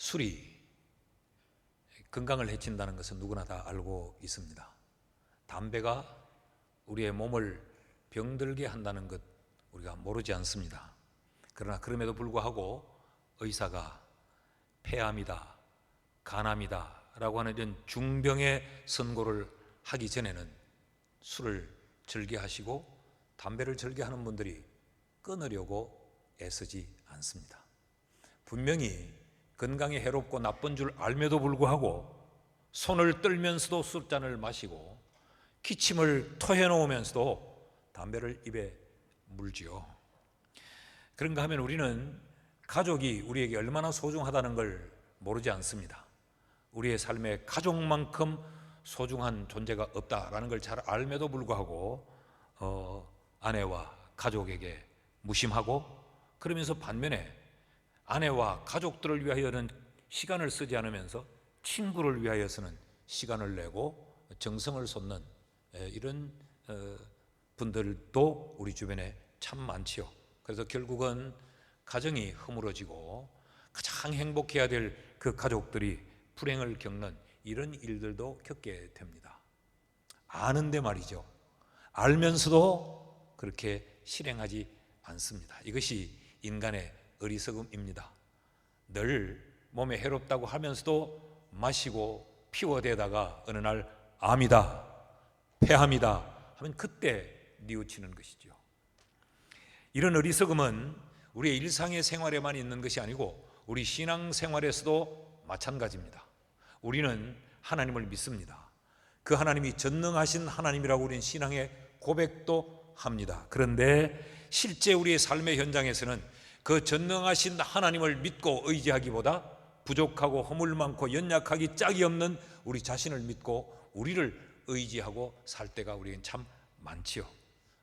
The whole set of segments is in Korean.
술이 건강을 해친다는 것은 누구나 다 알고 있습니다. 담배가 우리의 몸을 병들게 한다는 것 우리가 모르지 않습니다. 그러나 그럼에도 불구하고 의사가 폐암이다, 간암이다 라고 하는 이런 중병의 선고를 하기 전에는 술을 즐겨하시고 담배를 즐겨하는 분들이 끊으려고 애쓰지 않습니다. 분명히 건강에 해롭고 나쁜 줄 알면도 불구하고 손을 떨면서도 술잔을 마시고 기침을 토해 놓으면서도 담배를 입에 물지요. 그런가 하면 우리는 가족이 우리에게 얼마나 소중하다는 걸 모르지 않습니다. 우리의 삶에 가족만큼 소중한 존재가 없다라는 걸 잘 알면도 불구하고 아내와 가족에게 무심하고, 그러면서 반면에 아내와 가족들을 위하여는 시간을 쓰지 않으면서 친구를 위하여서는 시간을 내고 정성을 쏟는 이런 분들도 우리 주변에 참 많지요. 그래서 결국은 가정이 허물어지고 가장 행복해야 될 그 가족들이 불행을 겪는 이런 일들도 겪게 됩니다. 아는데 말이죠. 알면서도 그렇게 실행하지 않습니다. 이것이 인간의 어리석음입니다. 늘 몸에 해롭다고 하면서도 마시고 피워대다가 어느 날 암이다, 폐암이다 하면 그때 뉘우치는 것이죠. 이런 어리석음은 우리의 일상의 생활에만 있는 것이 아니고 우리 신앙생활에서도 마찬가지입니다. 우리는 하나님을 믿습니다. 그 하나님이 전능하신 하나님이라고 우리는 신앙의 고백도 합니다. 그런데 실제 우리의 삶의 현장에서는 그 전능하신 하나님을 믿고 의지하기보다 부족하고 허물 많고 연약하기 짝이 없는 우리 자신을 믿고 우리를 의지하고 살 때가 우리는 참 많지요.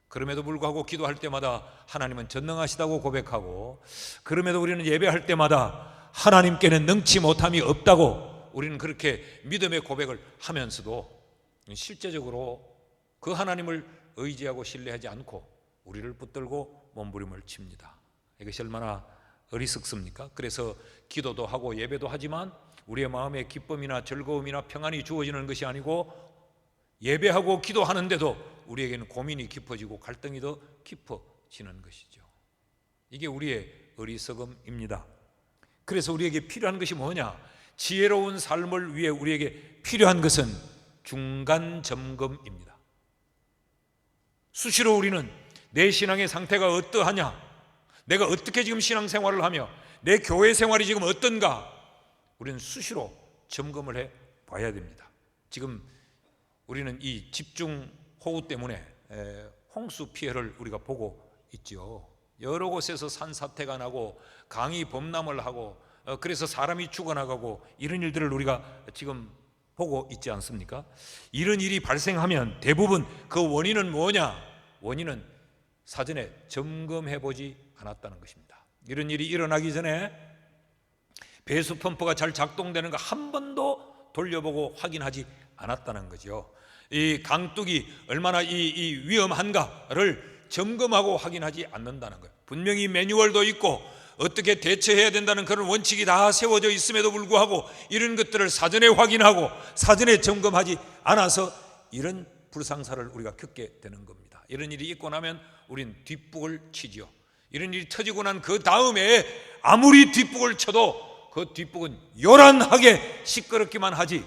그럼에도 불구하고 기도할 때마다 하나님은 전능하시다고 고백하고, 그럼에도 우리는 예배할 때마다 하나님께는 능치 못함이 없다고 우리는 그렇게 믿음의 고백을 하면서도 실제적으로 그 하나님을 의지하고 신뢰하지 않고 우리를 붙들고 몸부림을 칩니다. 이것이 얼마나 어리석습니까? 그래서 기도도 하고 예배도 하지만 우리의 마음에 기쁨이나 즐거움이나 평안이 주어지는 것이 아니고, 예배하고 기도하는데도 우리에게는 고민이 깊어지고 갈등이 더 깊어지는 것이죠. 이게 우리의 어리석음입니다. 그래서 우리에게 필요한 것이 뭐냐? 지혜로운 삶을 위해 우리에게 필요한 것은 중간 점검입니다. 수시로 우리는 내 신앙의 상태가 어떠하냐, 내가 어떻게 지금 신앙생활을 하며 내 교회 생활이 지금 어떤가, 우리는 수시로 점검을 해 봐야 됩니다. 지금 우리는 이 집중호우 때문에 홍수 피해를 우리가 보고 있죠. 여러 곳에서 산사태가 나고 강이 범람을 하고 그래서 사람이 죽어나가고 이런 일들을 우리가 지금 보고 있지 않습니까? 이런 일이 발생하면 대부분 그 원인은 뭐냐? 원인은 사전에 점검해 보지 않았다는 것입니다. 이런 일이 일어나기 전에 배수 펌프가 잘 작동되는 거 한 번도 돌려보고 확인하지 않았다는 거죠. 이 강둑이 얼마나 이 위험한가를 점검하고 확인하지 않는다는 거예요. 분명히 매뉴얼도 있고 어떻게 대처해야 된다는 그런 원칙이 다 세워져 있음에도 불구하고 이런 것들을 사전에 확인하고 사전에 점검하지 않아서 이런 불상사를 우리가 겪게 되는 겁니다. 이런 일이 있고 나면 우린 뒷북을 치죠. 이런 일이 터지고 난 그 다음에 아무리 뒷북을 쳐도 그 뒷북은 요란하게 시끄럽기만 하지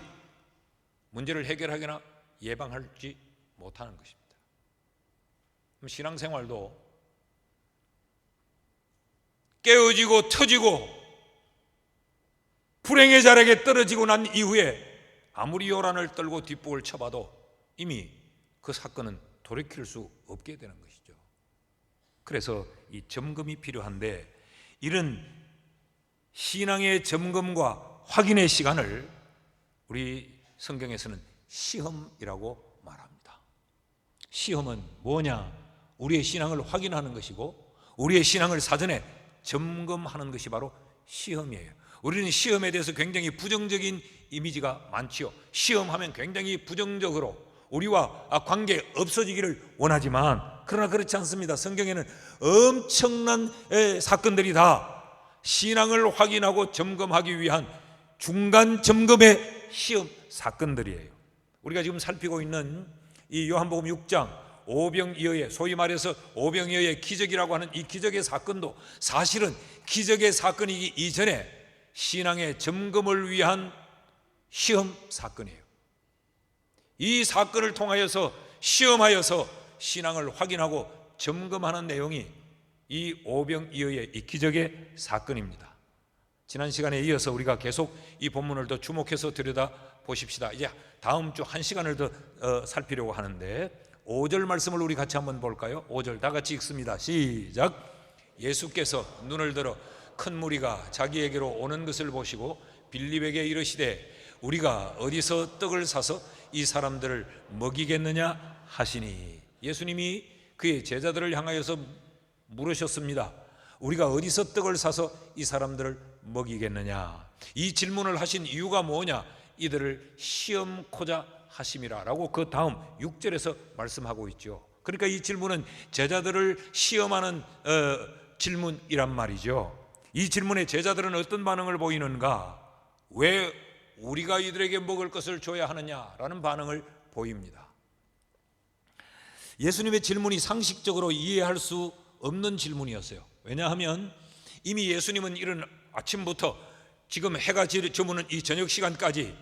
문제를 해결하거나 예방하지 못하는 것입니다. 신앙생활도 깨어지고 터지고 불행의 자락에 떨어지고 난 이후에 아무리 요란을 떨고 뒷북을 쳐봐도 이미 그 사건은 돌이킬 수 없게 되는 것이죠. 그래서 이 점검이 필요한데, 이런 신앙의 점검과 확인의 시간을 우리 성경에서는 시험이라고 말합니다. 시험은 뭐냐? 우리의 신앙을 확인하는 것이고 우리의 신앙을 사전에 점검하는 것이 바로 시험이에요. 우리는 시험에 대해서 굉장히 부정적인 이미지가 많지요. 시험하면 굉장히 부정적으로 우리와 관계 없어지기를 원하지만, 그러나 그렇지 않습니다. 성경에는 엄청난 사건들이 다 신앙을 확인하고 점검하기 위한 중간 점검의 시험 사건들이에요. 우리가 지금 살피고 있는 이 요한복음 6장 오병이어의, 소위 말해서 오병이어의 기적이라고 하는 이 기적의 사건도 사실은 기적의 사건이기 이전에 신앙의 점검을 위한 시험 사건이에요. 이 사건을 통하여서 시험하여서 신앙을 확인하고 점검하는 내용이 이 오병이어의 이 기적의 사건입니다. 지난 시간에 이어서 우리가 계속 이 본문을 더 주목해서 들여다 보십시다. 이제 다음 주 1시간을 더 살피려고 하는데 5절 말씀을 우리 같이 한번 볼까요? 5절 다 같이 읽습니다. 시작. 예수께서 눈을 들어 큰 무리가 자기에게로 오는 것을 보시고 빌립에게 이르시되 우리가 어디서 떡을 사서 이 사람들을 먹이겠느냐 하시니, 예수님이 그의 제자들을 향하여서 물으셨습니다. 우리가 어디서 떡을 사서 이 사람들을 먹이겠느냐. 이 질문을 하신 이유가 뭐냐? 이들을 시험코자 하심이라 라고 그 다음 6절에서 말씀하고 있죠. 그러니까 이 질문은 제자들을 시험하는 질문이란 말이죠. 이 질문에 제자들은 어떤 반응을 보이는가? 왜 우리가 이들에게 먹을 것을 줘야 하느냐라는 반응을 보입니다. 예수님의 질문이 상식적으로 이해할 수 없는 질문이었어요. 왜냐하면 이미 예수님은 이른 아침부터 지금 해가 저무는 이 저녁 시간까지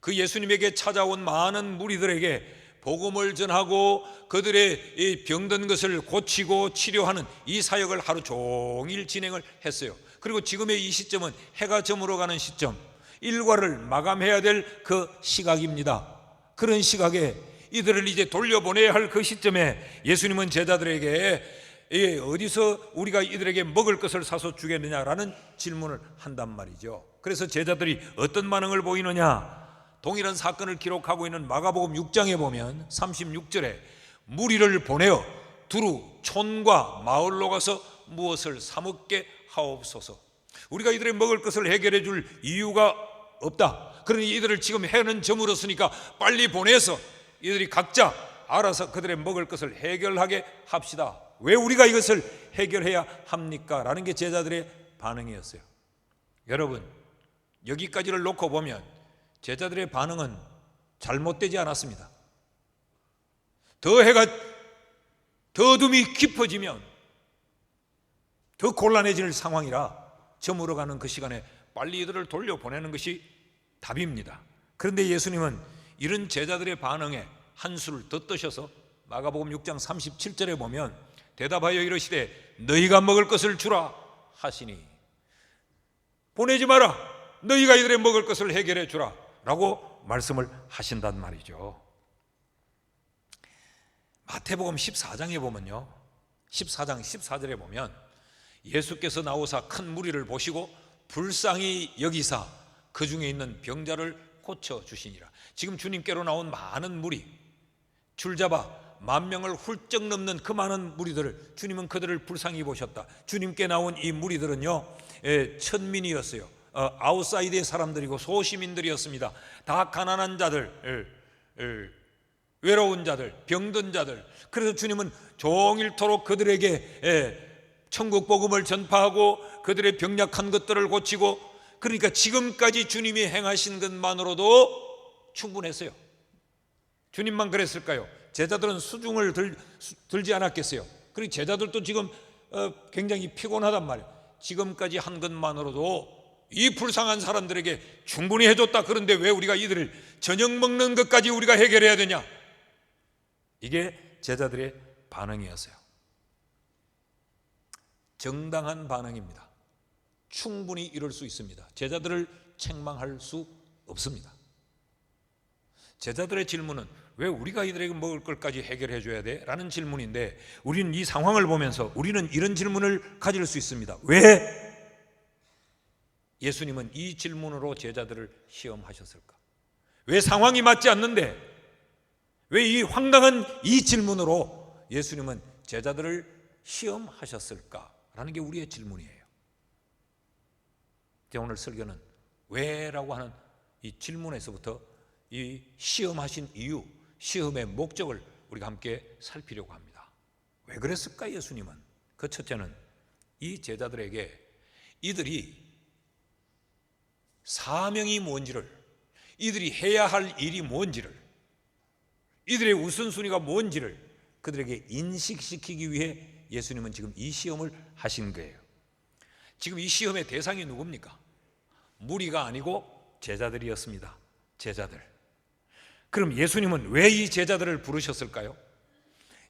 그 예수님에게 찾아온 많은 무리들에게 복음을 전하고 그들의 이 병든 것을 고치고 치료하는 이 사역을 하루 종일 진행을 했어요. 그리고 지금의 이 시점은 해가 저물어 가는 시점, 일과를 마감해야 될 그 시각입니다. 그런 시각에 이들을 이제 돌려보내야 할 그 시점에 예수님은 제자들에게 어디서 우리가 이들에게 먹을 것을 사서 주겠느냐라는 질문을 한단 말이죠. 그래서 제자들이 어떤 반응을 보이느냐? 동일한 사건을 기록하고 있는 마가복음 6장에 보면 36절에 무리를 보내어 두루 촌과 마을로 가서 무엇을 사 먹게 하옵소서. 우리가 이들의 먹을 것을 해결해 줄 이유가 없다. 그러니 이들을 지금 해는 저물었으니까 빨리 보내서 이들이 각자 알아서 그들의 먹을 것을 해결하게 합시다. 왜 우리가 이것을 해결해야 합니까? 라는 게 제자들의 반응이었어요. 여러분, 여기까지를 놓고 보면 제자들의 반응은 잘못되지 않았습니다. 더 어둠이 깊어지면 더 곤란해질 상황이라 저물어가는 그 시간에 빨리 이들을 돌려보내는 것이 답입니다. 그런데 예수님은 이런 제자들의 반응에 한수를 더 떠셔서 마가복음 6장 37절에 보면 대답하여 이르시되 너희가 먹을 것을 주라 하시니, 보내지 마라, 너희가 이들의 먹을 것을 해결해 주라 라고 말씀을 하신단 말이죠. 마태복음 14장에 보면요, 14장 14절에 보면 예수께서 나오사 큰 무리를 보시고 불쌍히 여기사 그 중에 있는 병자를 고쳐주시니라. 지금 주님께로 나온 많은 무리, 줄잡아 10,000명을 훌쩍 넘는 그 많은 무리들을 주님은 그들을 불쌍히 보셨다. 주님께 나온 이 무리들은요, 천민이었어요. 아웃사이드의 사람들이고 소시민들이었습니다. 다 가난한 자들, 외로운 자들, 병든 자들. 그래서 주님은 종일토록 그들에게 천국 복음을 전파하고 그들의 병약한 것들을 고치고, 그러니까 지금까지 주님이 행하신 것만으로도 충분했어요. 주님만 그랬을까요? 제자들은 수중을 들지 않았겠어요? 그리고 제자들도 지금 굉장히 피곤하단 말이에요. 지금까지 한 것만으로도 이 불쌍한 사람들에게 충분히 해줬다. 그런데 왜 우리가 이들을 저녁 먹는 것까지 우리가 해결해야 되냐? 이게 제자들의 반응이었어요. 정당한 반응입니다. 충분히 이럴 수 있습니다. 제자들을 책망할 수 없습니다. 제자들의 질문은 왜 우리가 이들에게 먹을 것까지 해결해 줘야 돼? 라는 질문인데, 우리는 이 상황을 보면서 우리는 이런 질문을 가질 수 있습니다. 왜 예수님은 이 질문으로 제자들을 시험하셨을까? 왜 상황이 맞지 않는데 왜 이 황당한 이 질문으로 예수님은 제자들을 시험하셨을까? 라는 게 우리의 질문이에요. 오늘 설교는 왜라고 하는 이 질문에서부터 이 시험하신 이유, 시험의 목적을 우리가 함께 살피려고 합니다. 왜 그랬을까 예수님은? 그 첫째는 이 제자들에게 이들이 사명이 뭔지를, 이들이 해야 할 일이 뭔지를, 이들의 우선순위가 뭔지를 그들에게 인식시키기 위해 예수님은 지금 이 시험을 하신 거예요. 지금 이 시험의 대상이 누굽니까? 무리가 아니고 제자들이었습니다. 제자들. 그럼 예수님은 왜 이 제자들을 부르셨을까요?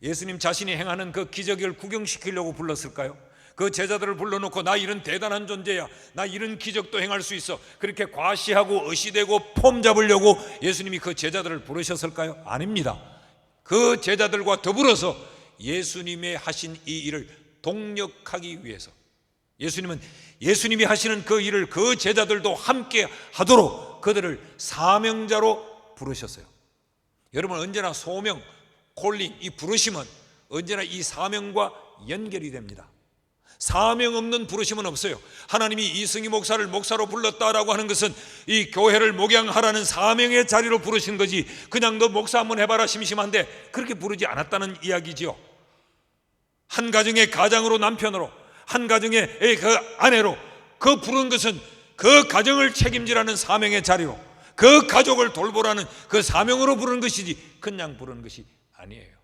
예수님 자신이 행하는 그 기적을 구경시키려고 불렀을까요? 그 제자들을 불러놓고 나 이런 대단한 존재야, 나 이런 기적도 행할 수 있어, 그렇게 과시하고 의시되고 폼 잡으려고 예수님이 그 제자들을 부르셨을까요? 아닙니다. 그 제자들과 더불어서 예수님의 하신 이 일을 동력하기 위해서, 예수님은 예수님이 하시는 그 일을 그 제자들도 함께 하도록 그들을 사명자로 부르셨어요. 여러분, 언제나 소명, 콜링, 이 부르심은 언제나 이 사명과 연결이 됩니다. 사명 없는 부르심은 없어요. 하나님이 이승희 목사를 목사로 불렀다라고 하는 것은 이 교회를 목양하라는 사명의 자리로 부르신 거지, 그냥 너 목사 한번 해봐라 심심한데 그렇게 부르지 않았다는 이야기지요. 한 가정의 가장으로, 남편으로, 한 가정의 그 아내로 그 부른 것은 그 가정을 책임지라는 사명의 자리로, 그 가족을 돌보라는 그 사명으로 부르는 것이지 그냥 부르는 것이 아니에요.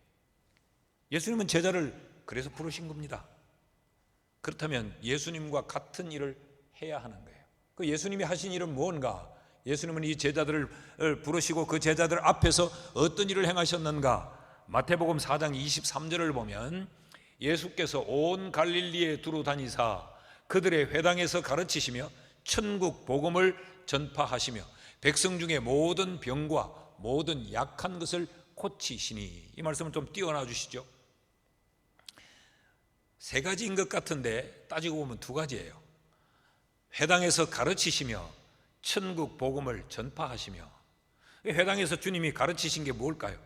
예수님은 제자를 그래서 부르신 겁니다. 그렇다면 예수님과 같은 일을 해야 하는 거예요. 그 예수님이 하신 일은 뭔가? 예수님은 이 제자들을 부르시고 그 제자들 앞에서 어떤 일을 행하셨는가? 마태복음 4장 23절을 보면 예수께서 온 갈릴리에 두루 다니사 그들의 회당에서 가르치시며 천국 복음을 전파하시며 백성 중에 모든 병과 모든 약한 것을 고치시니. 이 말씀을 좀 띄워놔 주시죠. 세 가지인 것 같은데 따지고 보면 두 가지예요. 회당에서 가르치시며 천국 복음을 전파하시며. 회당에서 주님이 가르치신 게 뭘까요?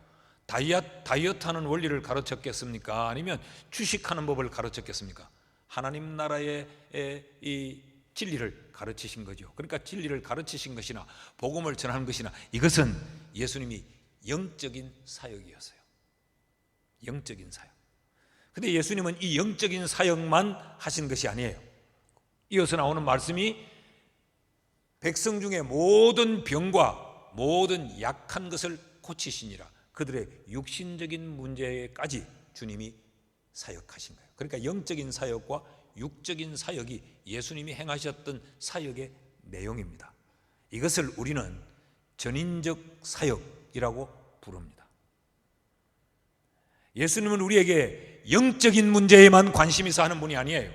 다이어트하는 원리를 가르쳤겠습니까? 아니면 주식하는 법을 가르쳤겠습니까? 하나님 나라의 이 진리를 가르치신 거죠. 그러니까 진리를 가르치신 것이나 복음을 전하는 것이나 이것은 예수님이 영적인 사역이었어요. 영적인 사역. 근데 예수님은 이 영적인 사역만 하신 것이 아니에요. 이어서 나오는 말씀이 백성 중에 모든 병과 모든 약한 것을 고치시니라. 그들의 육신적인 문제까지 주님이 사역하신 거예요. 그러니까 영적인 사역과 육적인 사역이 예수님이 행하셨던 사역의 내용입니다. 이것을 우리는 전인적 사역이라고 부릅니다. 예수님은 우리에게 영적인 문제에만 관심이 있어 하는 분이 아니에요.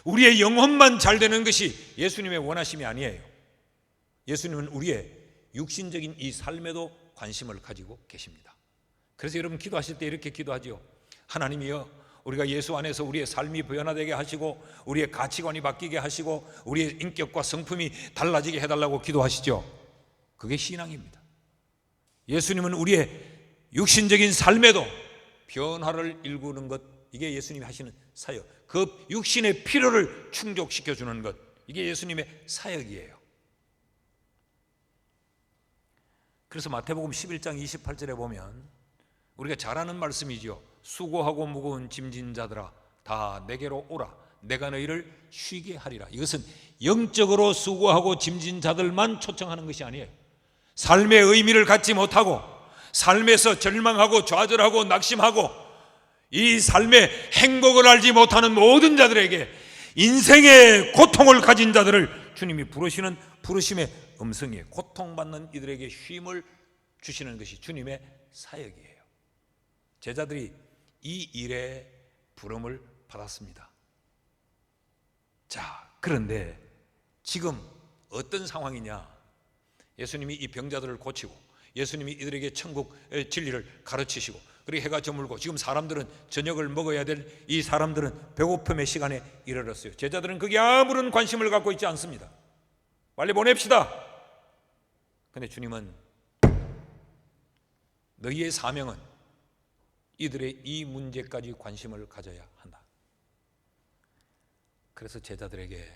우리의 영혼만 잘 되는 것이 예수님의 원하심이 아니에요. 예수님은 우리의 육신적인 이 삶에도 관심을 가지고 계십니다. 그래서 여러분 기도하실 때 이렇게 기도하지요. 하나님이여, 우리가 예수 안에서 우리의 삶이 변화되게 하시고 우리의 가치관이 바뀌게 하시고 우리의 인격과 성품이 달라지게 해달라고 기도하시죠. 그게 신앙입니다. 예수님은 우리의 육신적인 삶에도 변화를 일구는 것, 이게 예수님이 하시는 사역. 그 육신의 필요를 충족시켜주는 것, 이게 예수님의 사역이에요. 그래서 마태복음 11장 28절에 보면 우리가 잘 아는 말씀이죠. 수고하고 무거운 짐진 자들아 다 내게로 오라, 내가 너희를 쉬게 하리라. 이것은 영적으로 수고하고 짐진 자들만 초청하는 것이 아니에요. 삶의 의미를 갖지 못하고 삶에서 절망하고 좌절하고 낙심하고 이 삶의 행복을 알지 못하는 모든 자들에게, 인생의 고통을 가진 자들을 주님이 부르시는 부르심의 음성이에요. 고통받는 이들에게 쉼을 주시는 것이 주님의 사역이에요. 제자들이 이 일에 부름을 받았습니다. 자, 그런데 지금 어떤 상황이냐? 예수님이 이 병자들을 고치고 예수님이 이들에게 천국의 진리를 가르치시고 그리고 해가 저물고 지금 사람들은 저녁을 먹어야 될 이 사람들은 배고픔의 시간에 이르렀어요. 제자들은 거기에 아무런 관심을 갖고 있지 않습니다. 빨리 보냅시다. 그런데 주님은 너희의 사명은 이들의 이 문제까지 관심을 가져야 한다. 그래서 제자들에게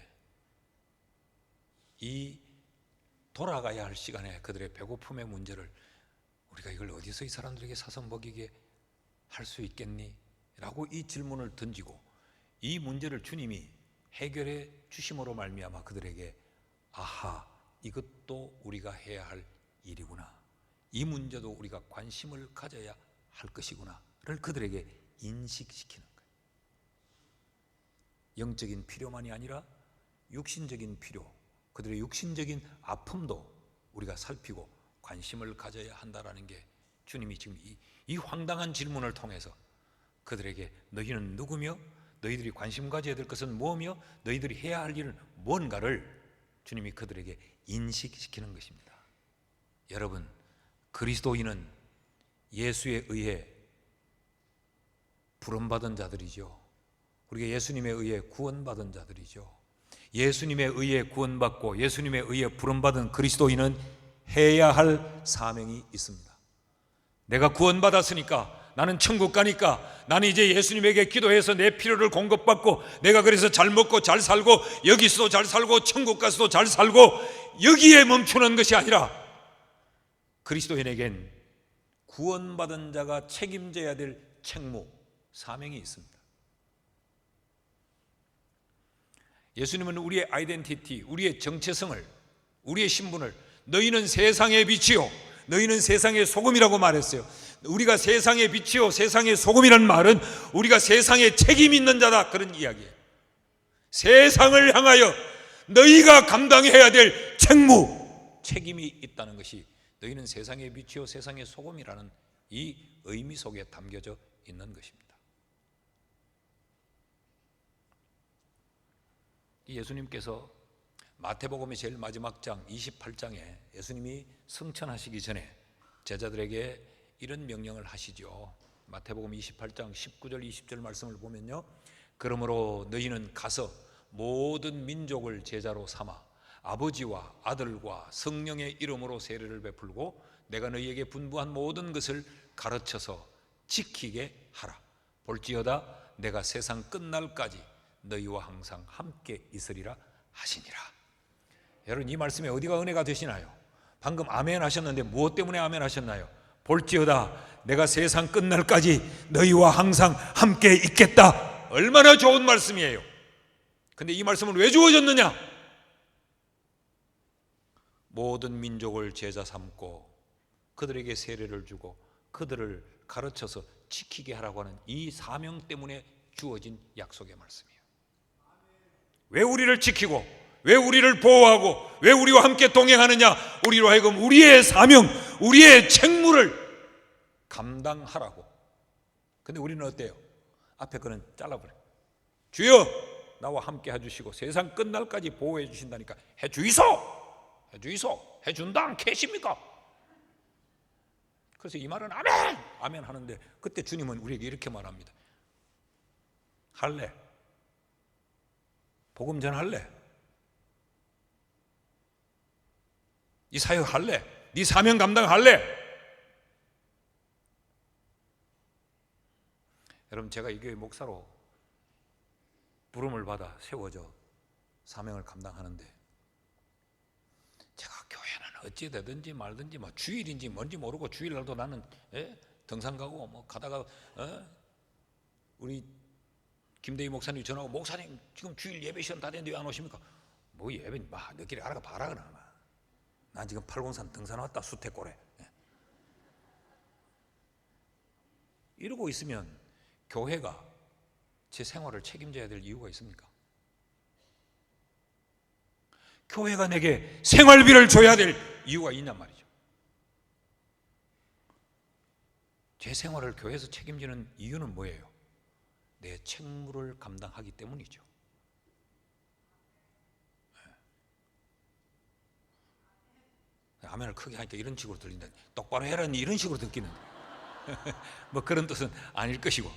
이 돌아가야 할 시간에 그들의 배고픔의 문제를 우리가 이걸 어디서 이 사람들에게 사서 먹이게 할 수 있겠니? 라고 이 질문을 던지고 이 문제를 주님이 해결해 주심으로 말미암아 그들에게 아하, 이것도 우리가 해야 할 일이구나, 이 문제도 우리가 관심을 가져야 할 것이구나를 그들에게 인식시키는 거예요. 영적인 필요만이 아니라 육신적인 필요, 그들의 육신적인 아픔도 우리가 살피고 관심을 가져야 한다는 게 주님이 지금 이 황당한 질문을 통해서 그들에게 너희는 누구며 너희들이 관심 가져야 될 것은 뭐며 너희들이 해야 할 일은 뭔가를 주님이 그들에게 인식시키는 것입니다. 여러분, 그리스도인은 예수에 의해 부름받은 자들이죠. 우리가 예수님에 의해 구원받은 자들이죠. 예수님에 의해 구원받고 예수님에 의해 부름받은 그리스도인은 해야 할 사명이 있습니다. 내가 구원받았으니까, 나는 천국 가니까, 나는 이제 예수님에게 기도해서 내 필요를 공급받고 내가 그래서 잘 먹고 잘 살고 여기서도 잘 살고 천국 가서도 잘 살고 여기에 멈추는 것이 아니라 그리스도인에겐 구원받은 자가 책임져야 될 책무, 사명이 있습니다. 예수님은 우리의 아이덴티티, 우리의 정체성을, 우리의 신분을 너희는 세상의 빛이요 너희는 세상의 소금이라고 말했어요. 우리가 세상의 빛이요 세상의 소금이라는 말은 우리가 세상에 책임 있는 자다, 그런 이야기예요. 세상을 향하여 너희가 감당해야 될 책무, 책임이 있다는 것이 너희는 세상의 빛이요 세상의 소금이라는 이 의미 속에 담겨져 있는 것입니다. 예수님께서 마태복음의 제일 마지막 장 28장에 예수님이 승천하시기 전에 제자들에게 이런 명령을 하시죠. 마태복음 28장 19절 20절 말씀을 보면요, 그러므로 너희는 가서 모든 민족을 제자로 삼아 아버지와 아들과 성령의 이름으로 세례를 베풀고 내가 너희에게 분부한 모든 것을 가르쳐서 지키게 하라. 볼지어다 내가 세상 끝날까지 너희와 항상 함께 있으리라 하시니라. 여러분, 이 말씀에 어디가 은혜가 되시나요? 방금 아멘 하셨는데 무엇 때문에 아멘 하셨나요? 볼지어다 내가 세상 끝날까지 너희와 항상 함께 있겠다. 얼마나 좋은 말씀이에요. 근데 이 말씀은 왜 주어졌느냐? 모든 민족을 제자 삼고 그들에게 세례를 주고 그들을 가르쳐서 지키게 하라고 하는 이 사명 때문에 주어진 약속의 말씀이에요. 왜 우리를 지키고 왜 우리를 보호하고 왜 우리와 함께 동행하느냐? 우리로 하여금 우리의 사명, 우리의 책무를 감당하라고. 근데 우리는 어때요? 앞에 거는 잘라버려요. 주여 나와 함께 해주시고 세상 끝날까지 보호해 주신다니까 해주이소, 해주이소, 해준다 않겠습니까? 그래서 이 말은 아멘, 아멘 하는데 그때 주님은 우리에게 이렇게 말합니다. 할래? 복음 전할래? 이 사역 할래? 네 사명 감당할래? 여러분, 제가 이 교회 목사로 부름을 받아 세워져 사명을 감당하는데 제가 교회는 어찌 되든지 말든지 뭐 주일인지 뭔지 모르고 주일날도 나는 등산 가고 뭐 가다가 우리 김대희 목사님 전화하고 목사님 지금 주일 예배 시간 다 됐는데 왜 안 오십니까? 뭐 예배 너희끼리 알아가 봐라 그러나. 난 지금 팔공산 등산 왔다 수태골에. 이러고 있으면 교회가 제 생활을 책임져야 될 이유가 있습니까? 교회가 내게 생활비를 줘야 될 이유가 있냔 말이죠. 제 생활을 교회에서 책임지는 이유는 뭐예요? 내 책무를 감당하기 때문이죠. 아멘을 크게 하니까 이런 식으로 들린다. 똑바로 해라니 이런 식으로 듣기는 뭐 그런 뜻은 아닐 것이고.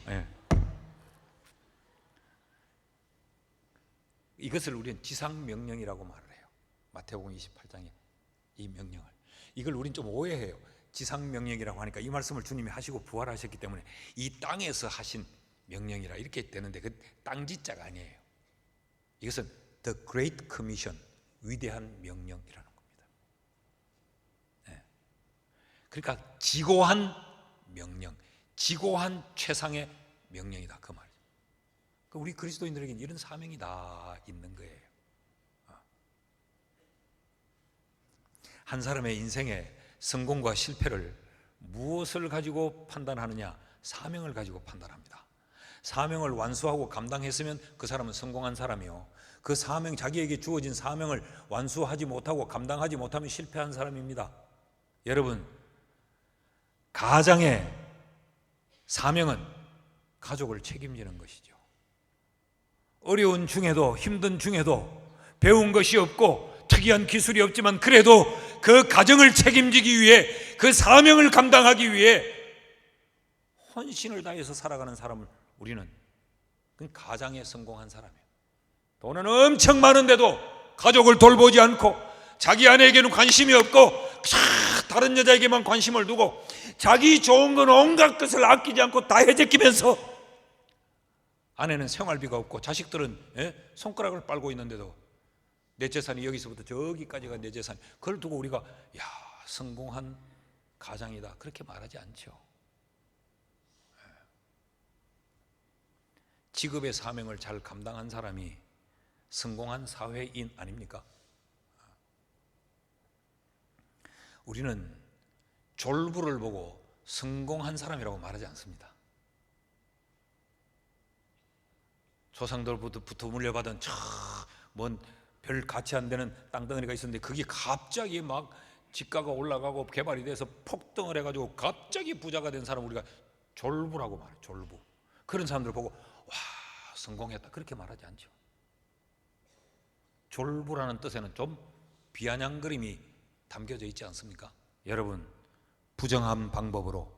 이것을 우리는 지상명령이라고 말을 해요. 마태복음 28장에 이 명령을, 이걸 우리는 좀 오해해요. 지상명령이라고 하니까 이 말씀을 주님이 하시고 부활하셨기 때문에 이 땅에서 하신 명령이라 이렇게 되는데 그 땅지자가 아니에요. 이것은 The Great Commission, 위대한 명령이라는 겁니다. 그러니까 지고한 명령, 지고한 최상의 명령이다 그 말이죠. 우리 그리스도인들에게는 이런 사명이 다 있는 거예요. 한 사람의 인생의 성공과 실패를 무엇을 가지고 판단하느냐? 사명을 가지고 판단합니다. 사명을 완수하고 감당했으면 그 사람은 성공한 사람이요, 그 사명, 자기에게 주어진 사명을 완수하지 못하고 감당하지 못하면 실패한 사람입니다. 여러분, 가장의 사명은 가족을 책임지는 것이죠. 어려운 중에도, 힘든 중에도, 배운 것이 없고 특이한 기술이 없지만 그래도 그 가정을 책임지기 위해, 그 사명을 감당하기 위해 헌신을 다해서 살아가는 사람을 우리는, 그 가장에 성공한 사람이에요. 돈은 엄청 많은데도 가족을 돌보지 않고, 자기 아내에게는 관심이 없고 다른 여자에게만 관심을 두고, 자기 좋은 건 온갖 것을 아끼지 않고 다 해제끼면서, 아내는 생활비가 없고 자식들은 손가락을 빨고 있는데도 내 재산이 여기서부터 저기까지가 내 재산, 그걸 두고 우리가 야, 성공한 가장이다, 그렇게 말하지 않죠. 직업의 사명을 잘 감당한 사람이 성공한 사회인 아닙니까? 우리는 졸부를 보고 성공한 사람이라고 말하지 않습니다. 조상들부터 물려받은 먼 별 가치 안 되는 땅덩어리가 있었는데 그게 갑자기 막 집가가 올라가고 개발이 돼서 폭등을 해가지고 갑자기 부자가 된 사람 우리가 졸부라고 말해요. 졸부. 그런 사람들 보고 와, 성공했다, 그렇게 말하지 않죠. 졸부라는 뜻에는 좀 비아냥거림이 담겨져 있지 않습니까? 여러분, 부정한 방법으로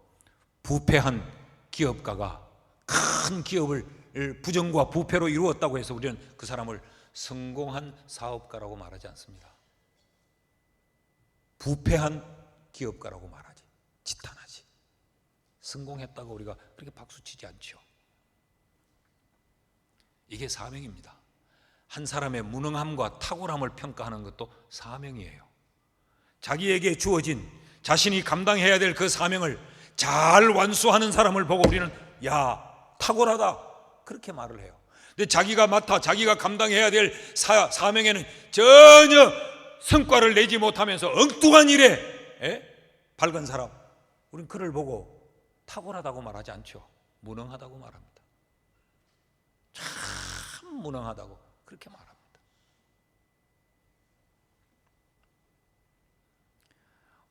부패한 기업가가 큰 기업을 부정과 부패로 이루었다고 해서 우리는 그 사람을 성공한 사업가라고 말하지 않습니다. 부패한 기업가라고 말하지, 지탄하지. 성공했다고 우리가 그렇게 박수치지 않죠. 이게 사명입니다. 한 사람의 무능함과 탁월함을 평가하는 것도 사명이에요. 자기에게 주어진, 자신이 감당해야 될 그 사명을 잘 완수하는 사람을 보고 우리는 야, 탁월하다, 그렇게 말을 해요. 근데 자기가 맡아, 자기가 감당해야 될 사명에는 전혀 성과를 내지 못하면서 엉뚱한 일에 밝은 사람, 우리는 그를 보고 탁월하다고 말하지 않죠. 무능하다고 말합니다. 참 무능하다고 그렇게 말합니다.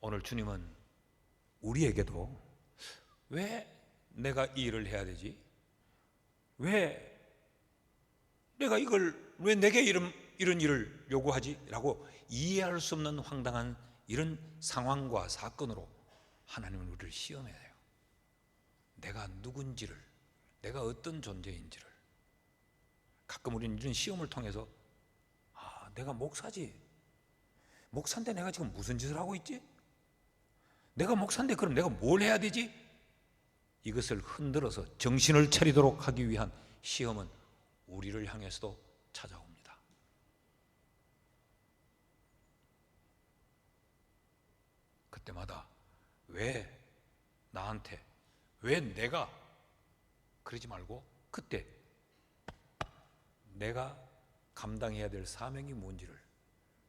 오늘 주님은 우리에게도 왜 내가 이 일을 해야 되지? 왜 내가 왜 내게 이런 일을 요구하지? 라고 이해할 수 없는 황당한 이런 상황과 사건으로 하나님은 우리를 시험해야 해요. 내가 누군지를, 내가 어떤 존재인지를. 가끔 우리는 이런 시험을 통해서 내가 목사지, 목사인데 내가 지금 무슨 짓을 하고 있지? 내가 목사인데 그럼 내가 뭘 해야 되지? 이것을 흔들어서 정신을 차리도록 하기 위한 시험은 우리를 향해서도 찾아옵니다. 그때마다 왜 나한테, 왜 내가, 그러지 말고 그때 내가 감당해야 될 사명이 뭔지를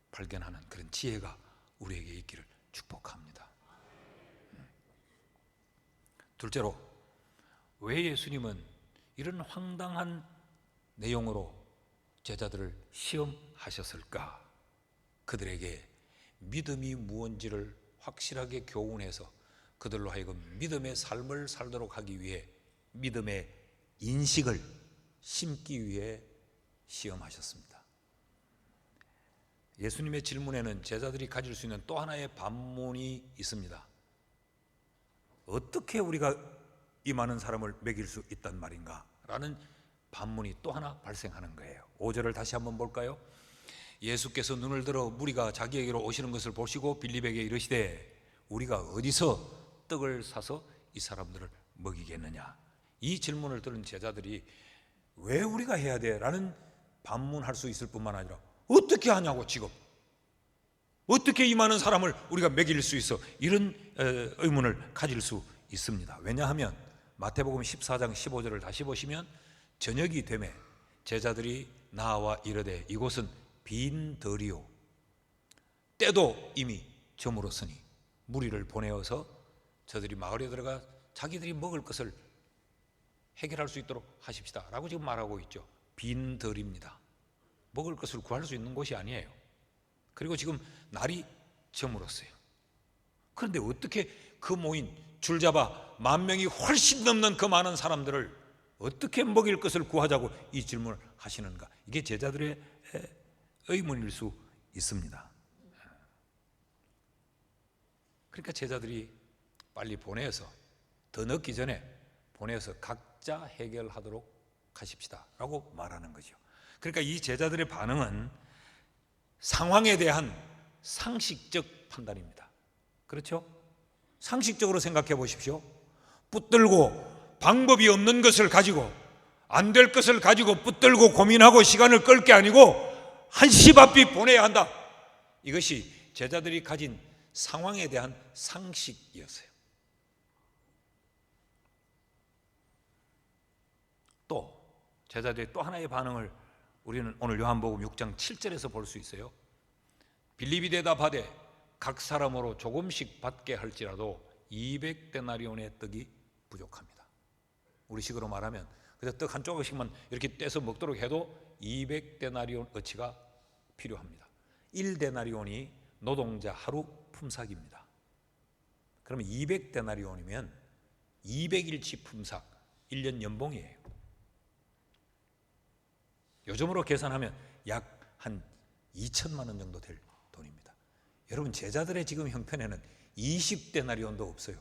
발견하는 그런 지혜가 우리에게 있기를 축복합니다. 둘째로, 왜 예수님은 이런 황당한 내용으로 제자들을 시험하셨을까? 그들에게 믿음이 무엇인지를 확실하게 교훈해서 그들로 하여금 믿음의 삶을 살도록 하기 위해 믿음의 인식을 심기 위해 시험하셨습니다. 예수님의 질문에는 제자들이 가질 수 있는 또 하나의 반문이 있습니다. 어떻게 우리가 이 많은 사람을 먹일 수 있단 말인가? 라는 반문이 또 하나 발생하는 거예요. 5절을 다시 한번 볼까요? 예수께서 눈을 들어 무리가 자기에게로 오시는 것을 보시고 빌립에게 이르시되 우리가 어디서 떡을 사서 이 사람들을 먹이겠느냐? 이 질문을 들은 제자들이 왜 우리가 해야 돼? 라는 반문할 수 있을 뿐만 아니라 어떻게 하냐고, 지금 어떻게 이 많은 사람을 우리가 먹일 수 있어? 이런 의문을 가질 수 있습니다. 왜냐하면 마태복음 14장 15절을 다시 보시면 저녁이 되매 제자들이 나와 이르되 이곳은 빈 들이요 때도 이미 저물었으니 무리를 보내어서 저들이 마을에 들어가 자기들이 먹을 것을 해결할 수 있도록 하십시다 라고 지금 말하고 있죠. 빈 들입니다. 먹을 것을 구할 수 있는 곳이 아니에요. 그리고 지금 날이 저물었어요. 그런데 어떻게 그 모인 줄잡아 10,000명이 훨씬 넘는 그 많은 사람들을 어떻게 먹일 것을 구하자고 이 질문을 하시는가? 이게 제자들의 의문일 수 있습니다. 그러니까 제자들이 빨리 보내서 더 늦기 전에 보내서 각자 해결하도록 하십시다 라고 말하는 거죠. 그러니까 이 제자들의 반응은 상황에 대한 상식적 판단입니다. 그렇죠? 상식적으로 생각해 보십시오. 붙들고 방법이 없는 것을 가지고 안 될 것을 가지고 붙들고 고민하고 시간을 끌 게 아니고 한시바삐 보내야 한다. 이것이 제자들이 가진 상황에 대한 상식이었어요. 또 제자들의 또 하나의 반응을 우리는 오늘 요한복음 6장 7절에서 볼 수 있어요. 빌립이 대답하되 각 사람으로 조금씩 받게 할지라도 200데나리온의 떡이 부족합니다. 우리식으로 말하면 그래서 떡 한 조각씩만 이렇게 떼서 먹도록 해도 200데나리온 어치가 필요합니다. 1데나리온이 노동자 하루 품삯입니다. 그러면 200데나리온이면 200일치 품삯 1년 연봉이에요. 요즘으로 계산하면 약 한 2천만 원 정도 될 돈입니다. 여러분 제자들의 지금 형편에는 20데나리온도 없어요.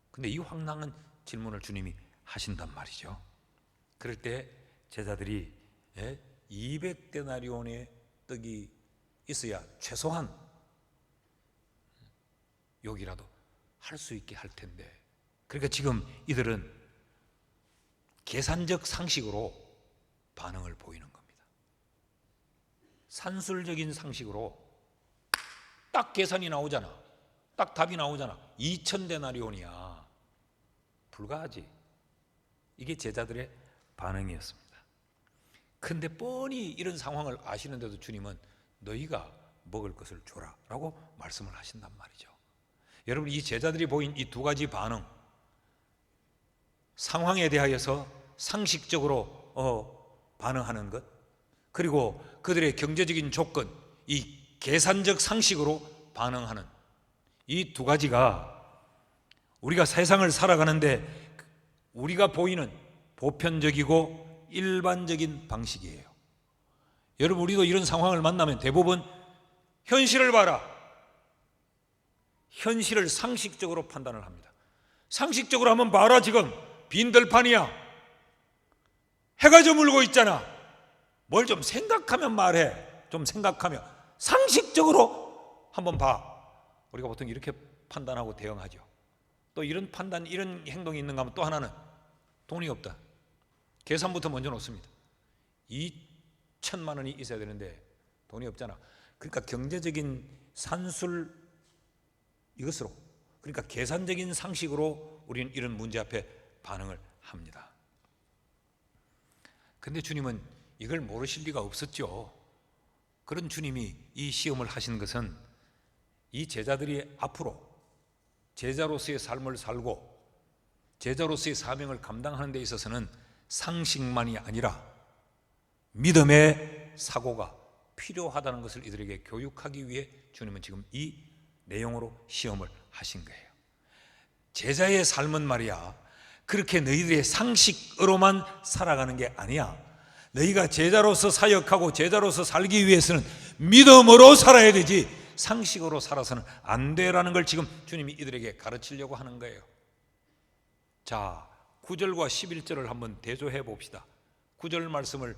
근데 이 황당한 질문을 주님이 하신단 말이죠. 그럴 때 제자들이 200데나리온의 떡이 있어야 최소한 여기라도 할 수 있게 할 텐데, 그러니까 지금 이들은 계산적 상식으로 반응을 보이는 겁니다. 산술적인 상식으로 딱 계산이 나오잖아. 딱 답이 나오잖아. 2000데나리온이야. 불가하지. 이게 제자들의 반응이었습니다. 그런데 뻔히 이런 상황을 아시는데도 주님은 너희가 먹을 것을 줘라 라고 말씀을 하신단 말이죠. 여러분 이 제자들이 보인 이 두 가지 반응, 상황에 대하여서 상식적으로 반응하는 것, 그리고 그들의 경제적인 조건, 이 계산적 상식으로 반응하는 이 두 가지가 우리가 세상을 살아가는데 우리가 보이는 보편적이고 일반적인 방식이에요. 여러분 우리도 이런 상황을 만나면 대부분 현실을 봐라, 현실을 상식적으로 판단을 합니다. 상식적으로 한번 봐라. 지금 빈들판이야. 해가 저물고 있잖아. 뭘 좀 생각하면 말해. 좀 생각하면 상식적으로 한번 봐. 우리가 보통 이렇게 판단하고 대응하죠. 또 이런 판단, 이런 행동이 있는가 하면 또 하나는 돈이 없다. 계산부터 먼저 놓습니다. 2천만 원이 있어야 되는데 돈이 없잖아. 그러니까 경제적인 산술 이것으로, 그러니까 계산적인 상식으로 우리는 이런 문제 앞에 반응을 합니다. 그런데 주님은 이걸 모르실 리가 없었죠. 그런 주님이 이 시험을 하신 것은 이 제자들이 앞으로 제자로서의 삶을 살고 제자로서의 사명을 감당하는 데 있어서는 상식만이 아니라 믿음의 사고가 필요하다는 것을 이들에게 교육하기 위해 주님은 지금 이 내용으로 시험을 하신 거예요. 제자의 삶은 말이야, 그렇게 너희들의 상식으로만 살아가는 게 아니야. 너희가 제자로서 사역하고 제자로서 살기 위해서는 믿음으로 살아야 되지 상식으로 살아서는 안 돼라는 걸 지금 주님이 이들에게 가르치려고 하는 거예요. 자, 9절과 11절을 한번 대조해 봅시다. 9절 말씀을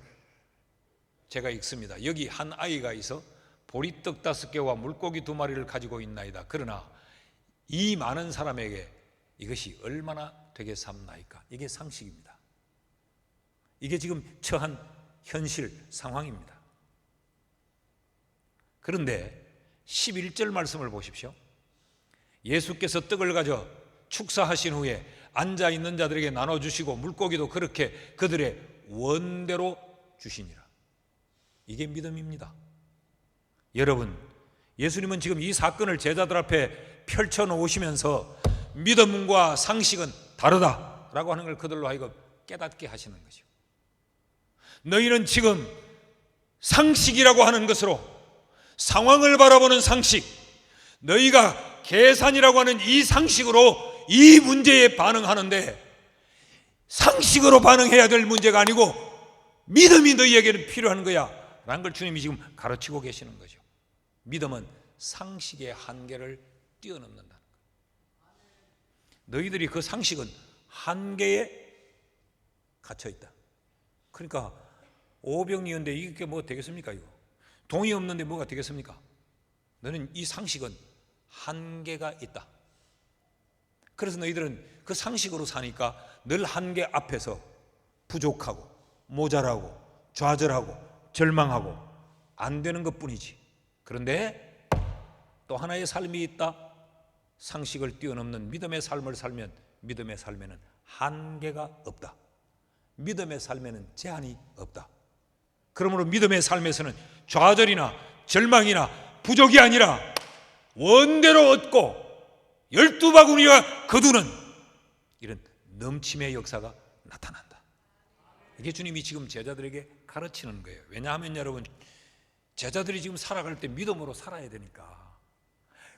제가 읽습니다. 여기 한 아이가 있어 보리떡 5개와 물고기 2마리를 가지고 있나이다. 그러나 이 많은 사람에게 이것이 얼마나 되겠삼나이까. 이게 상식입니다. 이게 지금 처한 현실 상황입니다. 그런데 11절 말씀을 보십시오. 예수께서 떡을 가져 축사하신 후에 앉아있는 자들에게 나눠주시고 물고기도 그렇게 그들의 원대로 주시니라. 이게 믿음입니다. 여러분, 예수님은 지금 이 사건을 제자들 앞에 펼쳐놓으시면서 믿음과 상식은 다르다라고 하는 걸 그들로 하여금 깨닫게 하시는 거죠. 너희는 지금 상식이라고 하는 것으로, 상황을 바라보는 상식, 너희가 계산이라고 하는 이 상식으로 이 문제에 반응하는데, 상식으로 반응해야 될 문제가 아니고 믿음이 너희에게는 필요한 거야 라는 걸 주님이 지금 가르치고 계시는 거죠. 믿음은 상식의 한계를 뛰어넘는다는 거예요. 너희들이 그 상식은 한계에 갇혀 있다. 그러니까 오병이어인데 이게 뭐 되겠습니까? 이거 돈이 없는데 뭐가 되겠습니까? 너는 이 상식은 한계가 있다. 그래서 너희들은 그 상식으로 사니까 늘 한계 앞에서 부족하고 모자라고 좌절하고 절망하고 안 되는 것뿐이지. 그런데 또 하나의 삶이 있다. 상식을 뛰어넘는 믿음의 삶을 살면 믿음의 삶에는 한계가 없다. 믿음의 삶에는 제한이 없다. 그러므로 믿음의 삶에서는 좌절이나 절망이나 부족이 아니라 원대로 얻고 12바구니와 거두는 이런 넘침의 역사가 나타난다. 이게 주님이 지금 제자들에게 가르치는 거예요. 왜냐하면 여러분, 제자들이 지금 살아갈 때 믿음으로 살아야 되니까.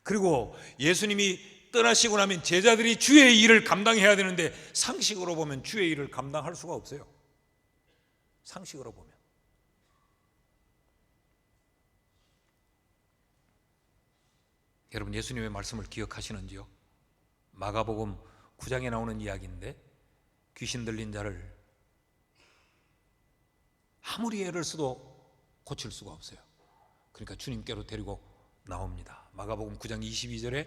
그리고 예수님이 떠나시고 나면 제자들이 주의 일을 감당해야 되는데, 상식으로 보면 주의 일을 감당할 수가 없어요. 상식으로 보면. 여러분, 예수님의 말씀을 기억하시는지요? 마가복음 9장에 나오는 이야기인데, 귀신 들린 자를 아무리 애를 써도 고칠 수가 없어요. 그러니까 주님께로 데리고 나옵니다. 마가복음 9장 22절에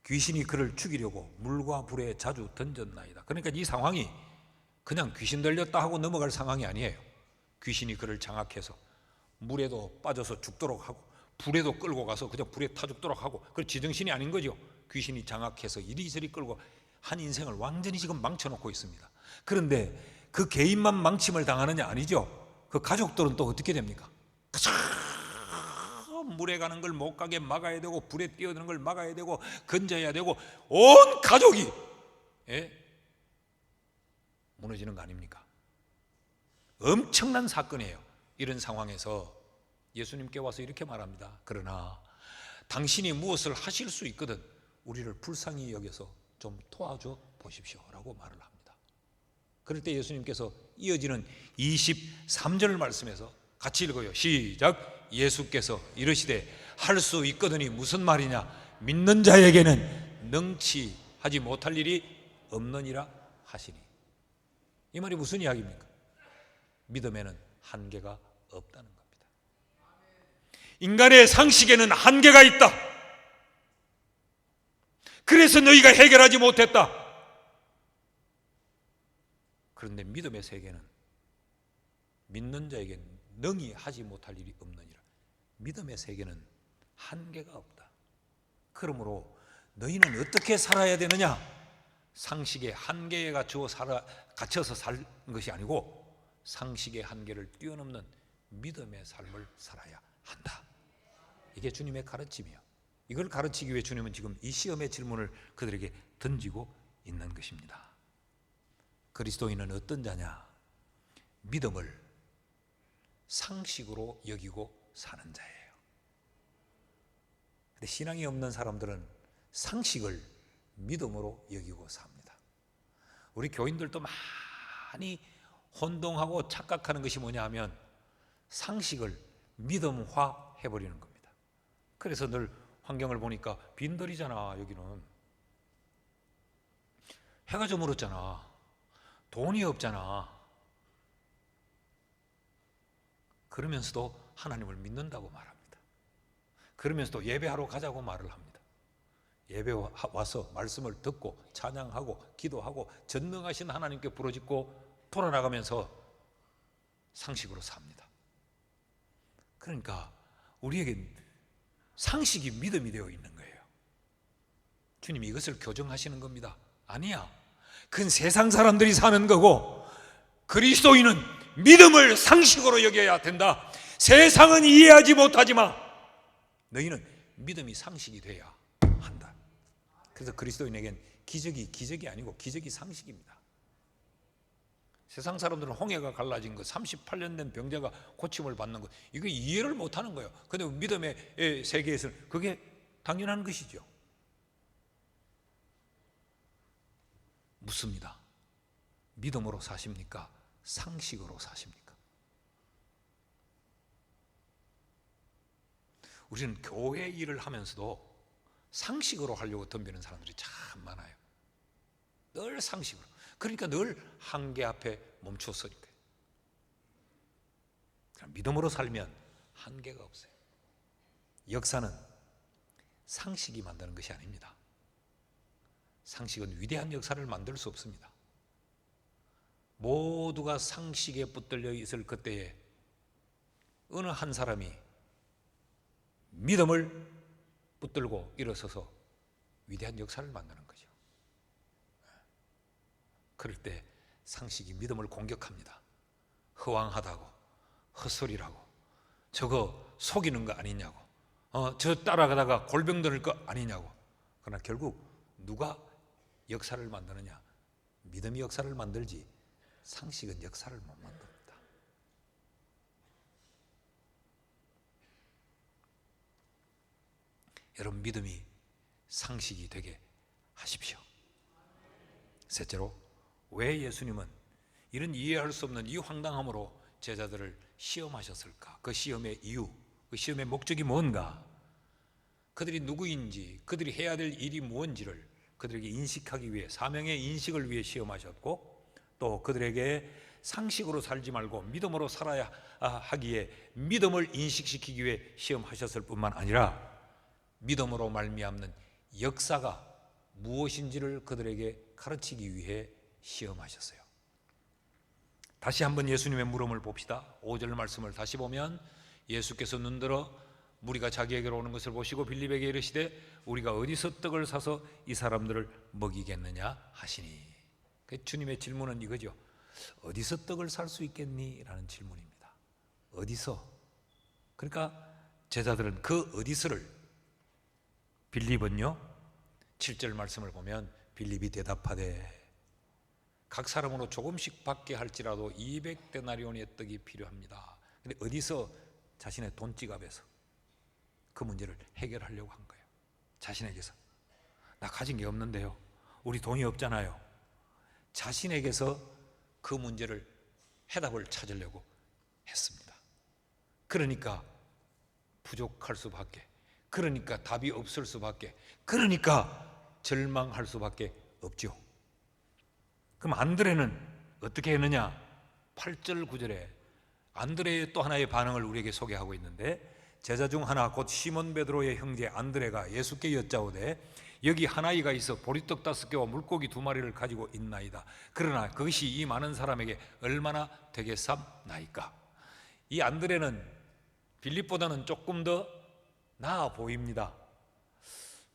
귀신이 그를 죽이려고 물과 불에 자주 던졌나이다. 그러니까 이 상황이 그냥 귀신 들렸다 하고 넘어갈 상황이 아니에요. 귀신이 그를 장악해서 물에도 빠져서 죽도록 하고 불에도 끌고 가서 그냥 불에 타 죽도록 하고, 그 지정신이 아닌 거죠. 귀신이 장악해서 이리저리 끌고 한 인생을 완전히 지금 망쳐놓고 있습니다. 그런데 그 개인만 망침을 당하느냐? 아니죠. 그 가족들은 또 어떻게 됩니까? 물에 가는 걸 못 가게 막아야 되고, 불에 뛰어드는 걸 막아야 되고, 건져야 되고, 온 가족이 무너지는 거 아닙니까? 엄청난 사건이에요. 이런 상황에서 예수님께 와서 이렇게 말합니다. 그러나 당신이 무엇을 하실 수 있거든 우리를 불쌍히 여겨서 좀 도와줘 보십시오 라고 말을 합니다. 그럴 때 예수님께서 이어지는 23절 말씀에서 같이 읽어요. 시작. 예수께서 이르시되 할 수 있거든이 무슨 말이냐? 믿는 자에게는 능치 하지 못할 일이 없느니라 하시니. 이 말이 무슨 이야기입니까? 믿음에는 한계가 없다는 겁니다. 인간의 상식에는 한계가 있다. 그래서 너희가 해결하지 못했다. 그런데 믿음의 세계는 믿는 자에게 능히 하지 못할 일이 없느니라. 믿음의 세계는 한계가 없다. 그러므로 너희는 어떻게 살아야 되느냐? 상식의 한계에 갇혀서 살 것이 아니고 상식의 한계를 뛰어넘는 믿음의 삶을 살아야 한다. 이게 주님의 가르침이에요. 이걸 가르치기 위해 주님은 지금 이 시험의 질문을 그들에게 던지고 있는 것입니다. 그리스도인은 어떤 자냐? 믿음을 상식으로 여기고 사는 자예요. 근데 신앙이 없는 사람들은 상식을 믿음으로 여기고 삽니다. 우리 교인들도 많이 혼동하고 착각하는 것이 뭐냐 하면 상식을 믿음화 해버리는 겁니다. 그래서 늘 환경을 보니까 빈들이잖아. 여기는 해가 저물었잖아. 돈이 없잖아. 그러면서도 하나님을 믿는다고 말합니다. 그러면서도 예배하러 가자고 말을 합니다. 예배 와서 말씀을 듣고 찬양하고 기도하고 전능하신 하나님께 부르짖고 돌아나가면서 상식으로 삽니다. 그러니까 우리에게 상식이 믿음이 되어 있는 거예요. 주님이 이것을 교정하시는 겁니다. 아니야. 그건 세상 사람들이 사는 거고 그리스도인은 믿음을 상식으로 여겨야 된다. 세상은 이해하지 못하지만 너희는 믿음이 상식이 돼야 한다. 그래서 그리스도인에겐 기적이 아니고 기적이 상식입니다. 세상 사람들은 홍해가 갈라진 것, 38년 된 병자가 고침을 받는 것, 이거 이해를 못하는 거예요. 그런데 믿음의 세계에서는 그게 당연한 것이죠. 묻습니다. 믿음으로 사십니까? 상식으로 사십니까? 우리는 교회 일을 하면서도 상식으로 하려고 덤비는 사람들이 참 많아요. 늘 상식으로. 그러니까 늘 한계 앞에 멈추었으니까요. 믿음으로 살면 한계가 없어요. 역사는 상식이 만드는 것이 아닙니다. 상식은 위대한 역사를 만들 수 없습니다. 모두가 상식에 붙들려 있을 그때에 어느 한 사람이 믿음을 붙들고 일어서서 위대한 역사를 만드는 거죠. 그럴 때 상식이 믿음을 공격합니다. 허황하다고, 헛소리라고, 저거 속이는 거 아니냐고, 저 따라가다가 골병 들을 거 아니냐고. 그러나 결국 누가 역사를 만드느냐? 믿음이 역사를 만들지 상식은 역사를 못 만듭니다. 여러분, 믿음이 상식이 되게 하십시오. 셋째로, 왜 예수님은 이런 이해할 수 없는 이 황당함으로 제자들을 시험하셨을까? 그 시험의 이유, 그 시험의 목적이 뭔가? 그들이 누구인지, 그들이 해야 될 일이 무엇인지를 그들에게 인식하기 위해, 사명의 인식을 위해 시험하셨고, 또 그들에게 상식으로 살지 말고 믿음으로 살아야 하기에 믿음을 인식시키기 위해 시험하셨을 뿐만 아니라 믿음으로 말미암는 역사가 무엇인지를 그들에게 가르치기 위해 시험하셨어요. 다시 한번 예수님의 물음을 봅시다. 5절 말씀을 다시 보면 예수께서 눈들어 무리가 자기에게로 오는 것을 보시고 빌립에게 이르시되 우리가 어디서 떡을 사서 이 사람들을 먹이겠느냐 하시니. 주님의 질문은 이거죠. 어디서 떡을 살 수 있겠니? 라는 질문입니다. 어디서? 그러니까 제자들은 그 어디서를, 빌립은요 7절 말씀을 보면 빌립이 대답하되 각 사람으로 조금씩 받게 할지라도 200데나리온의 떡이 필요합니다. 근데 어디서? 자신의 돈지갑에서 그 문제를 해결하려고 한 거예요. 자신에게서. 나 가진 게 없는데요, 우리 돈이 없잖아요. 자신에게서 그 문제를 해답을 찾으려고 했습니다. 그러니까 부족할 수밖에, 그러니까 답이 없을 수밖에, 그러니까 절망할 수밖에 없죠. 그럼 안드레는 어떻게 했느냐? 8절 9절에 안드레의 또 하나의 반응을 우리에게 소개하고 있는데, 제자 중 하나 곧 시몬 베드로의 형제 안드레가 예수께 여짜오되 여기 한 아이가 있어 보리떡 5개와 물고기 2마리를 가지고 있나이다. 그러나 그것이 이 많은 사람에게 얼마나 되겠삼나이까? 이 안드레는 빌립보다는 조금 더 나아 보입니다.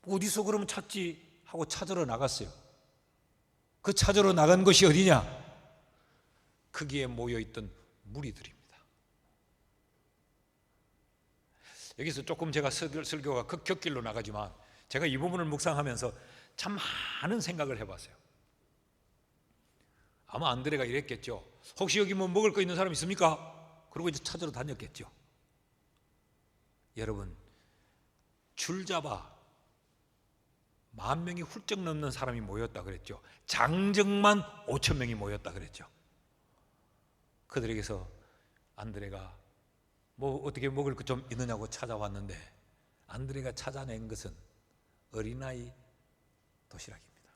어디서 그러면 찾지 하고 찾으러 나갔어요. 그 찾으러 나간 것이 어디냐? 거기에 모여있던 무리들입니다. 여기서 조금 제가 설교가 극격길로 나가지만 제가 이 부분을 묵상하면서 참 많은 생각을 해봤어요. 아마 안드레가 이랬겠죠. 혹시 여기 뭐 먹을 거 있는 사람 있습니까? 그리고 이제 찾으러 다녔겠죠. 여러분, 줄잡아 10,000명이 훌쩍 넘는 사람이 모였다 그랬죠. 장정만 5,000명이 모였다 그랬죠. 그들에게서 안드레가 뭐 어떻게 먹을 거 좀 있느냐고 찾아왔는데, 안드레가 찾아낸 것은 어린아이 도시락입니다.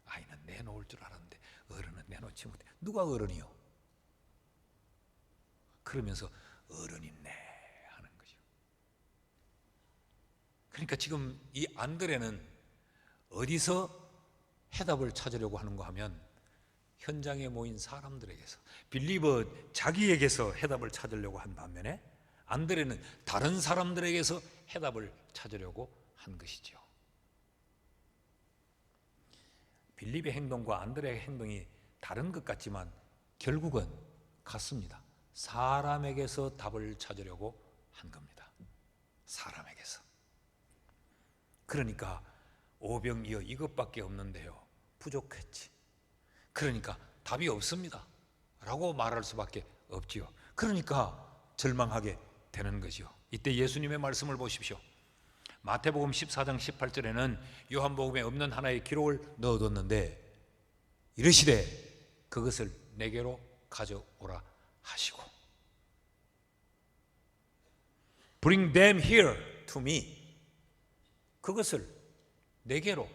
아이는 내놓을 줄 알았는데 어른은 내놓지 못해. 누가 어른이요? 그러면서 어른이네 하는 거죠. 그러니까 지금 이 안드레는 어디서 해답을 찾으려고 하는가 하면 현장에 모인 사람들에게서, 빌립은 자기에게서 해답을 찾으려고 한 반면에 안드레는 다른 사람들에게서 해답을 찾으려고 한 것이죠. 빌립의 행동과 안드레의 행동이 다른 것 같지만 결국은 같습니다. 사람에게서 답을 찾으려고 한 겁니다. 사람에게서. 그러니까 오병이어 이것밖에 없는데요, 부족했지. 그러니까 답이 없습니다 라고 말할 수밖에 없지요. 그러니까 절망하게 되는 거죠. 이때 예수님의 말씀을 보십시오. 마태복음 14장 18절에는 요한복음에 없는 하나의 기록을 넣어뒀는데 이르시되 그것을 내게로 가져오라 하시고, Bring them here to me. 그것을 내게로,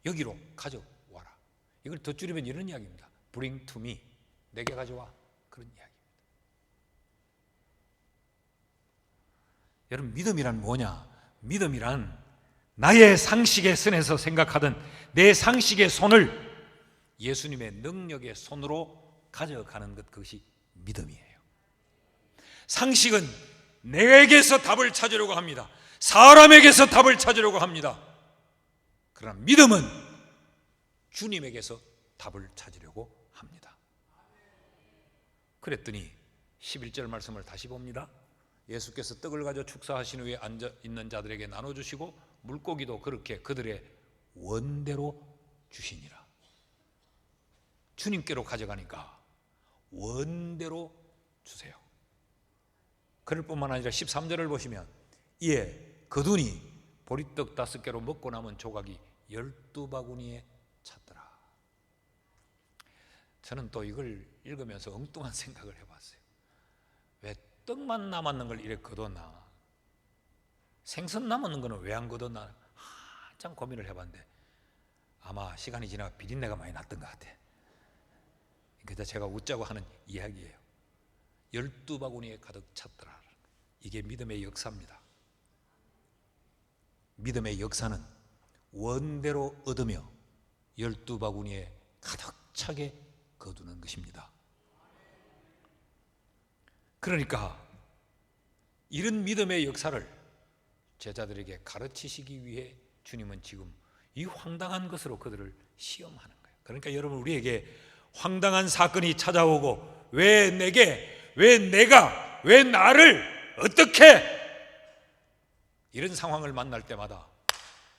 여기로 가져와라. 이걸 더 줄이면 이런 이야기입니다. Bring to me. 내게 가져와. 그런 이야기입니다. 여러분, 믿음이란 뭐냐? 믿음이란 나의 상식의 선에서 생각하던 내 상식의 손을 예수님의 능력의 손으로 가져가는 것, 그것이 믿음이에요. 상식은 내게서 답을 찾으려고 합니다. 사람에게서 답을 찾으려고 합니다. 그러나 믿음은 주님에게서 답을 찾으려고 합니다. 그랬더니 11절 말씀을 다시 봅니다. 예수께서 떡을 가져 축사하신 후에 앉아있는 자들에게 나눠주시고 물고기도 그렇게 그들의 원대로 주시니라. 주님께로 가져가니까 원대로 주세요. 그럴 뿐만 아니라 13절을 보시면 이에 거두니 보리떡 5개로 먹고 남은 조각이 12바구니에 찼더라. 저는 또 이걸 읽으면서 엉뚱한 생각을 해봤어요. 왜 떡만 남았는 걸 이렇게 거뒀나? 생선 남았는 거는 왜 안 거뒀나? 한참 고민을 해봤는데 아마 시간이 지나가 비린내가 많이 났던 것 같아요. 그래서 제가 웃자고 하는 이야기예요. 12바구니에 가득 찼더라. 이게 믿음의 역사입니다. 믿음의 역사는 원대로 얻으며 12바구니에 가득 차게 거두는 것입니다. 그러니까 이런 믿음의 역사를 제자들에게 가르치시기 위해 주님은 지금 이 황당한 것으로 그들을 시험하는 거예요. 그러니까 여러분, 우리에게 황당한 사건이 찾아오고 왜 내게, 왜 내가, 왜 나를, 어떻게, 이런 상황을 만날 때마다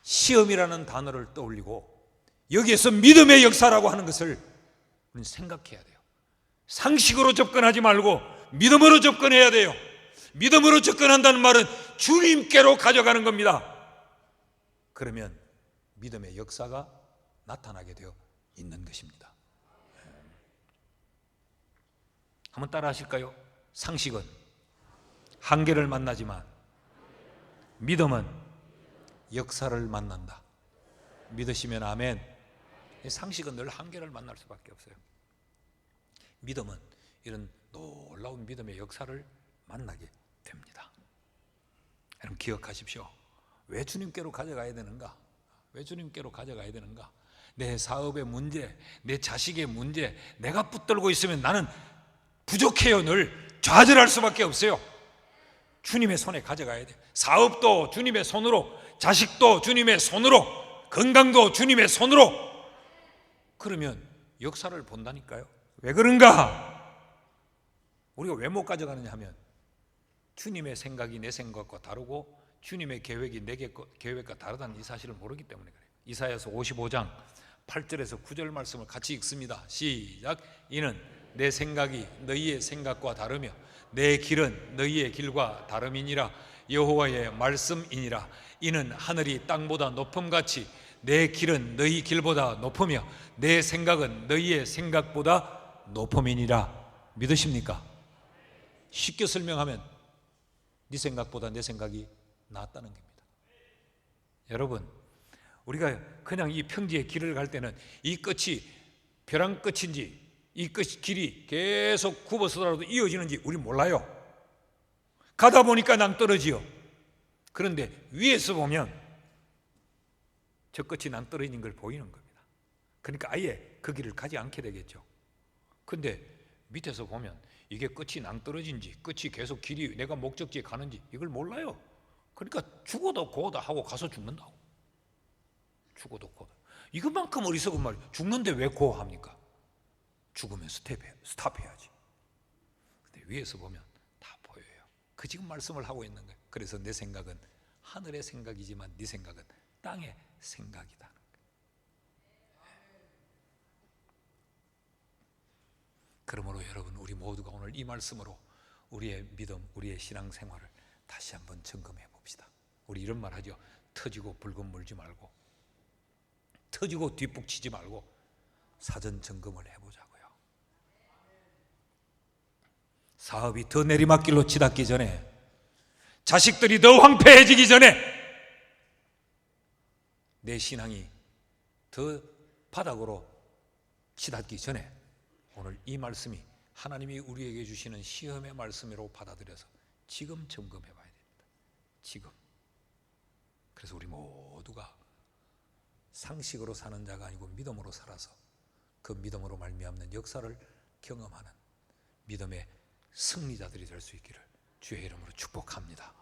시험이라는 단어를 떠올리고 여기에서 믿음의 역사라고 하는 것을 우리는 생각해야 돼요. 상식으로 접근하지 말고 믿음으로 접근해야 돼요. 믿음으로 접근한다는 말은 주님께로 가져가는 겁니다. 그러면 믿음의 역사가 나타나게 되어 있는 것입니다. 한번 따라 하실까요? 상식은 한계를 만나지만 믿음은 역사를 만난다. 믿으시면 아멘. 상식은 늘 한계를 만날 수밖에 없어요. 믿음은 이런 놀라운 믿음의 역사를 만나게 됩니다. 여러분, 기억하십시오. 왜 주님께로 가져가야 되는가? 왜 주님께로 가져가야 되는가? 내 사업의 문제, 내 자식의 문제, 내가 붙들고 있으면 나는 부족해요. 늘 좌절할 수밖에 없어요. 주님의 손에 가져가야 돼요. 사업도 주님의 손으로, 자식도 주님의 손으로, 건강도 주님의 손으로. 그러면 역사를 본다니까요. 왜 그런가? 우리가 왜 못 가져가느냐 하면 주님의 생각이 내 생각과 다르고 주님의 계획이 내 계획과 다르다는 이 사실을 모르기 때문에 그래요. 이사야서 55장 8절에서 9절 말씀을 같이 읽습니다. 시작. 이는 내 생각이 너희의 생각과 다르며 내 길은 너희의 길과 다름이니라. 여호와의 말씀이니라. 이는 하늘이 땅보다 높음같이 내 길은 너희 길보다 높으며 내 생각은 너희의 생각보다 높음이니라. 믿으십니까? 쉽게 설명하면 네 생각보다 내 생각이 낫다는 겁니다. 여러분, 우리가 그냥 이 평지의 길을 갈 때는 이 끝이 벼랑 끝인지 이 길이 계속 굽어서라도 이어지는지 우리 몰라요. 가다 보니까 낭떠러지요. 그런데 위에서 보면 저 끝이 낭떠러진 걸 보이는 겁니다. 그러니까 아예 그 길을 가지 않게 되겠죠. 근데 밑에서 보면 이게 끝이 낭떠러진지 끝이 계속 길이 내가 목적지에 가는지 이걸 몰라요. 그러니까 죽어도 고다 하고 가서 죽는다고. 죽어도 고다. 이것만큼 어리석은 말이에요. 죽는데 왜 고합니까? 죽으면 스탑해야지. 근데 위에서 보면 다 보여요. 그 지금 말씀을 하고 있는 거예요. 그래서 내 생각은 하늘의 생각이지만 네 생각은 땅의 생각이다. 그러므로 여러분, 우리 모두가 오늘 이 말씀으로 우리의 믿음, 우리의 신앙생활을 다시 한번 점검해 봅시다. 우리 이런 말 하죠. 터지고 붉은 물지 말고, 터지고 뒷북치지 말고 사전 점검을 해보자고요. 사업이 더 내리막길로 치닫기 전에, 자식들이 더 황폐해지기 전에, 내 신앙이 더 바닥으로 치닫기 전에 오늘 이 말씀이 하나님이 우리에게 주시는 시험의 말씀으로 받아들여서 지금 점검해 봐야 됩니다. 지금. 그래서 우리 모두가 상식으로 사는 자가 아니고 믿음으로 살아서 그 믿음으로 말미암는 역사를 경험하는 믿음의 승리자들이 될 수 있기를 주의 이름으로 축복합니다.